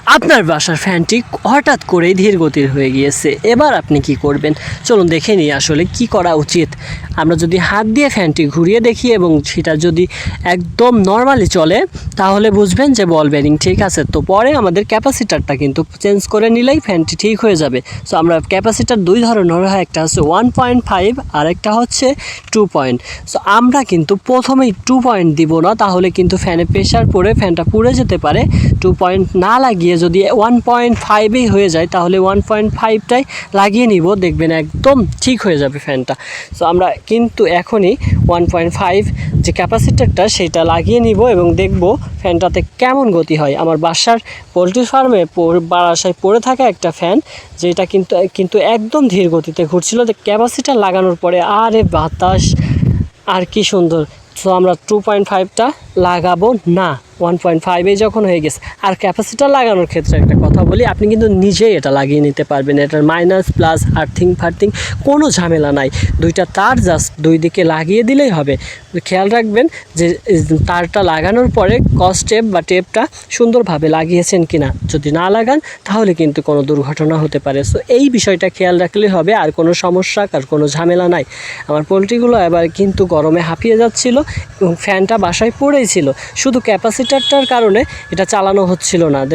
আপনার বাসার ফ্যানটি হঠাৎ করেই ধীর গতির হয়ে গিয়েছে। এবার আপনি কি করবেন? চলুন দেখে নিই আসলে কি করা উচিত। আমরা যদি হাত দিয়ে ফ্যানটি ঘুরিয়ে দেখি এবং সেটা যদি একদম নর্মালি চলে তাহলে বুঝবেন যে বল বেয়ারিং ঠিক আছে। তো পরে আমাদের ক্যাপাসিটারটা কিন্তু চেঞ্জ করে নিলেই ফ্যানটি ঠিক হয়ে যাবে। সো আমরা ক্যাপাসিটার দুই ধরনের হয়, একটা হচ্ছে 1.5 আর একটা হচ্ছে 2 পয়েন্ট। সো আমরা কিন্তু প্রথমেই 2 পয়েন্ট দিব না, তাহলে কিন্তু ফ্যানে প্রেশার পড়ে ফ্যানটা পুড়ে যেতে পারে। 2 পয়েন্ট না লাগিয়ে যদি 1.5ই হয়ে যায় তাহলে 1.5টাই লাগিয়ে নিব, দেখবেন একদম ঠিক হয়ে যাবে ফ্যানটা। সো আমরা কিন্তু এখনই 1.5 যে ক্যাপাসিটারটা সেটা লাগিয়ে নিব এবং দেখব ফ্যানটাতে কেমন গতি হয়। আমার বাসার পোলট্রি ফার্মে বাসায় পড়ে থাকা একটা ফ্যান, যেটা কিন্তু একদম ধীর গতিতে ঘুরছিল। যে ক্যাপাসিটার লাগানোর পরে আরে বাতাস আর কি সুন্দর। সো আমরা 2.5টা লাগাবো না, 1.5 যখন হয়ে গেছে। আর ক্যাপাসিটার লাগানোর ক্ষেত্রে একটা কথা বলি, আপনি কিন্তু নিজেই এটা লাগিয়ে নিতে পারবেন। এটার মাইনাস প্লাস আর্থিং ফার্থিং কোনো ঝামেলা নাই, দুইটা তার জাস্ট দুই দিকে লাগিয়ে দিলেই হবে। খেয়াল রাখবেন যে তারটা লাগানোর পরে টেপ বা টেপটা সুন্দরভাবে লাগিয়েছেন কিনা। যদি না লাগান তাহলে কিন্তু কোনো দুর্ঘটনা হতে পারে। সো এই বিষয়টা খেয়াল রাখলেই হবে, আর কোনো সমস্যা আর কোনো ঝামেলা নাই। আমার পোলট্রিগুলো এবার কিন্তু গরমে হাঁপিয়ে যাচ্ছিল এবং ফ্যানটা বাসায় পড়েই ছিল, শুধু ক্যাপাসিটারটার কারণে এটা চালানো হচ্ছিল না।